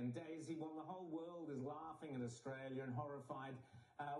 And Daisy, while the whole world is laughing at Australia and horrified,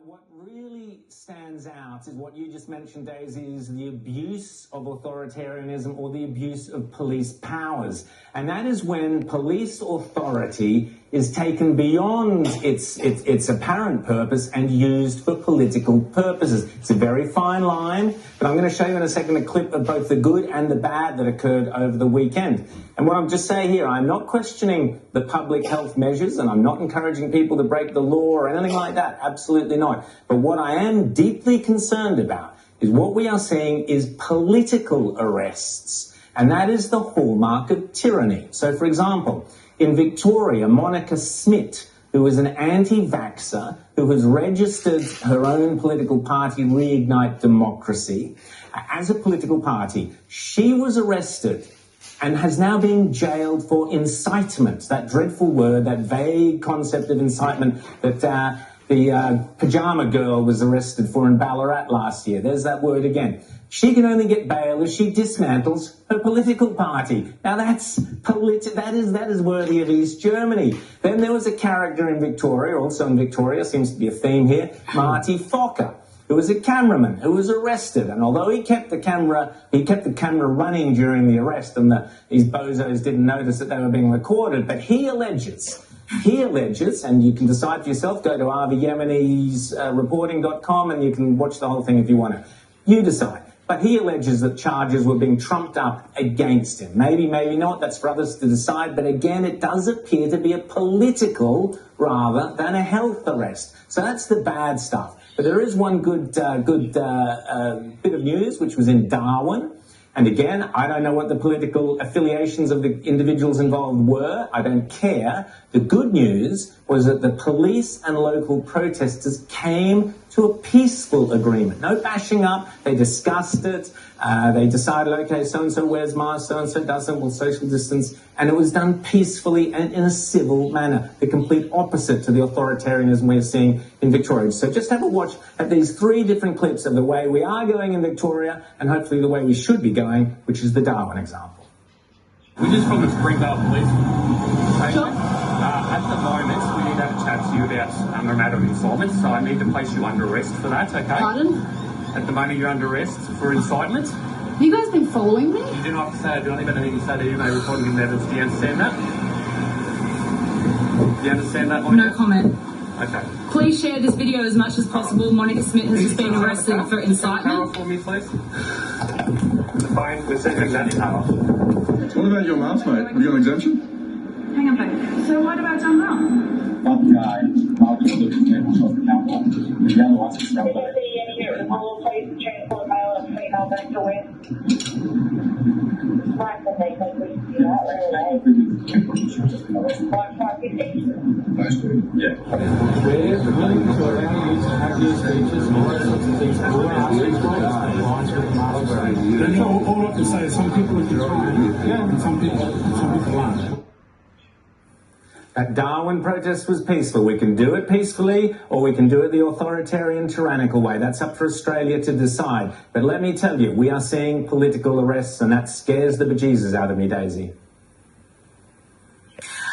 what really stands out is what you just mentioned, Daisy, is the abuse of authoritarianism or the abuse of police powers. And that is when police authority is taken beyond its apparent purpose and used for political purposes. It's a very fine line, but I'm going to show you in a second a clip of both the good and the bad that occurred over the weekend. And what I'm just saying here, I'm not questioning the public health measures, and I'm not encouraging people to break the law or anything like that. Absolutely not. But what I am deeply concerned about is what we are seeing is political arrests. And that is the hallmark of tyranny. So, for example, in Victoria, Monica Smit, who is an anti-vaxxer, who has registered her own political party, Reignite Democracy, as a political party, she was arrested and has now been jailed for incitement, that dreadful word, that vague concept of incitement that the pajama girl was arrested for in Ballarat last year. There's that word again. She can only get bail if she dismantles her political party. Now that is worthy of East Germany. Then there was a character in Victoria, also in Victoria, seems to be a theme here, Marty Fokker, who was a cameraman who was arrested. And although he kept the camera running during the arrest, and these bozos didn't notice that they were being recorded, but he alleges, and you can decide for yourself, go to reporting.com and you can watch the whole thing if you want to. You decide. But he alleges that charges were being trumped up against him. Maybe, maybe not. That's for others to decide. But again, it does appear to be a political rather than a health arrest. So that's the bad stuff. But there is one good bit of news, which was in Darwin. And again, I don't know what the political affiliations of the individuals involved were. I don't care. The good news was that the police and local protesters came to a peaceful agreement. No bashing up. They discussed it. They decided, okay, so-and-so wears masks, so-and-so doesn't, we'll social distance. And it was done peacefully and in a civil manner, the complete opposite to the authoritarianism we're seeing in Victoria. So just have a watch at these three different clips of the way we are going in Victoria and hopefully the way we should be going, which is the Darwin example. We just from the Springvale Police Station. At the moment, we need to have a chat to you about a matter of informant, so I need to place you under arrest for that, okay? Pardon? At the moment, you're under arrest for incitement. Have you guys been following me? You do not have to say I do not even need to say that you may report in evidence. Do you understand that? Do you understand that, Monica? No comment. Okay. Please share this video as much as possible. Monica Smit has just been arrested for incitement. For me, please. Fine, we're sending that in half. What about your mask, mate? Have you got an exemption? Hang on, babe. So what have I done wrong? One guy, I'll just look at the council. The other one's a number. Transport male and female back to west. Right, then they think we can do that, really. 5:15. Yeah. We're willing to allow you to have your speeches and all those sorts of things. All I can say is some people are controlling, and some people aren't. That Darwin protest was peaceful. We can do it peacefully or we can do it the authoritarian, tyrannical way. That's up for Australia to decide. But let me tell you, we are seeing political arrests and that scares the bejesus out of me, Daisy.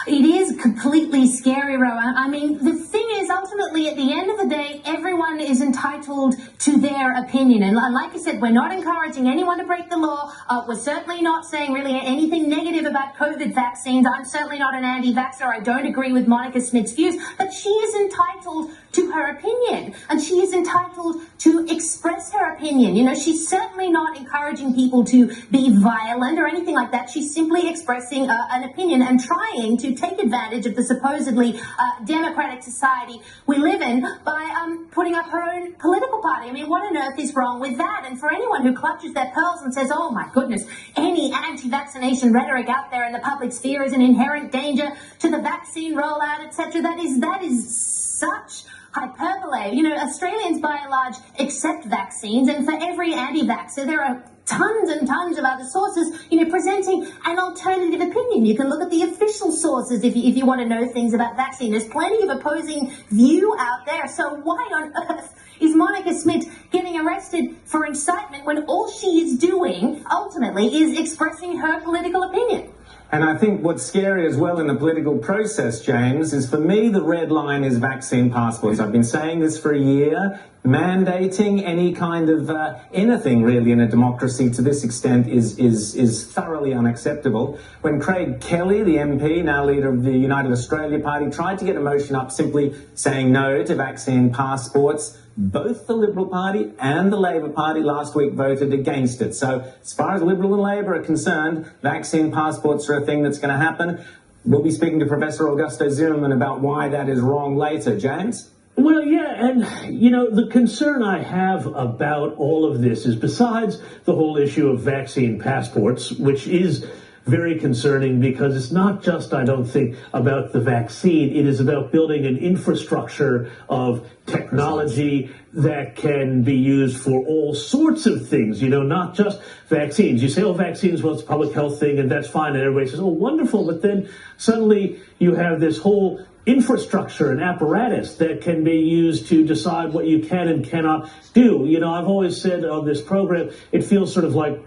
It is completely scary, Rowan. I mean, the thing is, ultimately, at the end of the day, everyone is entitled to their opinion. And like I said, we're not encouraging anyone to break the law. We're certainly not saying really anything negative about COVID vaccines. I'm certainly not an anti-vaxxer. I don't agree with Monica Smit's views. But she is entitled to her opinion. And she is entitled to express her opinion. You know, she's certainly not encouraging people to be violent or anything like that. She's simply expressing an opinion and trying to take advantage of the supposedly democratic society we live in by putting up her own political party. I mean, what on earth is wrong with that? And for anyone who clutches their pearls and says, oh my goodness, any anti-vaccination rhetoric out there in the public sphere is an inherent danger to the vaccine rollout, etc., that is such hyperbole. You know, Australians by and large accept vaccines, and for every anti-vaxxer there are tons and tons of other sources, you know, presenting an alternative opinion. You can look at the official sources if you want to know things about vaccine. There's plenty of opposing view out there. So why on earth is Monica Smit getting arrested for incitement when all she is doing ultimately is expressing her political opinion? And I think what's scary as well in the political process, James, is for me the red line is vaccine passports. I've been saying this for a year. Mandating any kind of anything really in a democracy to this extent is thoroughly unacceptable. When Craig Kelly, the MP, now leader of the United Australia Party, tried to get a motion up simply saying no to vaccine passports, both the Liberal Party and the Labor Party last week voted against it. So as far as Liberal and Labor are concerned, vaccine passports are a thing that's going to happen. We'll be speaking to Professor Augusto Zimmerman about why that is wrong later. James? Well, yeah, and, you know, the concern I have about all of this is, besides the whole issue of vaccine passports, which is very concerning because it's not just, I don't think, about the vaccine. It is about building an infrastructure of technology that can be used for all sorts of things, you know, not just vaccines. You say, oh, vaccines, well, it's a public health thing, and that's fine. And everybody says, oh, wonderful. But then suddenly you have this whole infrastructure and apparatus that can be used to decide what you can and cannot do. You know, I've always said on this program, it feels sort of like,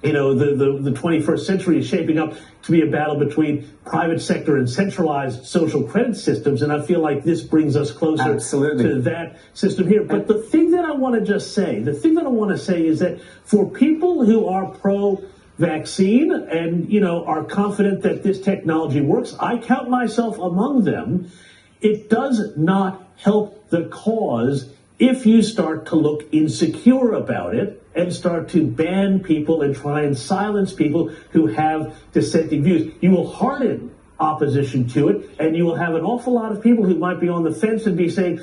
you know, the 21st century is shaping up to be a battle between private sector and centralized social credit systems. And I feel like this brings us closer to that system here. But the thing that I want to say is that for people who are pro-vaccine and, you know, are confident that this technology works, I count myself among them. It does not help the cause if you start to look insecure about it and start to ban people and try and silence people who have dissenting views. You will harden opposition to it, and you will have an awful lot of people who might be on the fence and be saying,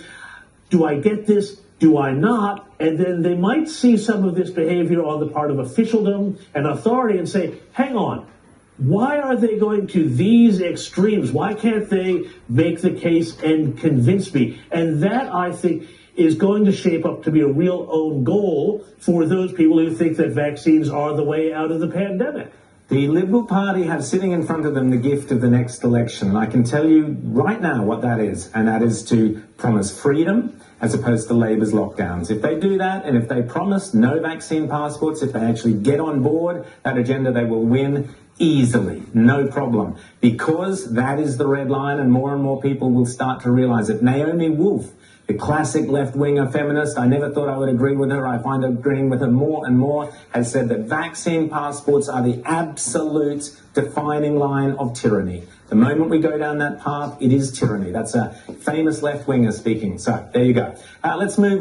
do I get this? Do I not? And then they might see some of this behavior on the part of officialdom and authority and say, hang on, why are they going to these extremes? Why can't they make the case and convince me? And that, I think, is going to shape up to be a real own goal for those people who think that vaccines are the way out of the pandemic. The Liberal Party have sitting in front of them the gift of the next election. And I can tell you right now what that is, and that is to promise freedom as opposed to Labor's lockdowns. If they do that, and if they promise no vaccine passports, if they actually get on board that agenda, they will win easily, no problem, because that is the red line, and more people will start to realize it. Naomi Wolf, the classic left-winger feminist, I never thought I would agree with her. I find agreeing with her more and more, has said that vaccine passports are the absolute defining line of tyranny. The moment we go down that path, it is tyranny. That's a famous left-winger speaking. So there you go. Let's move on.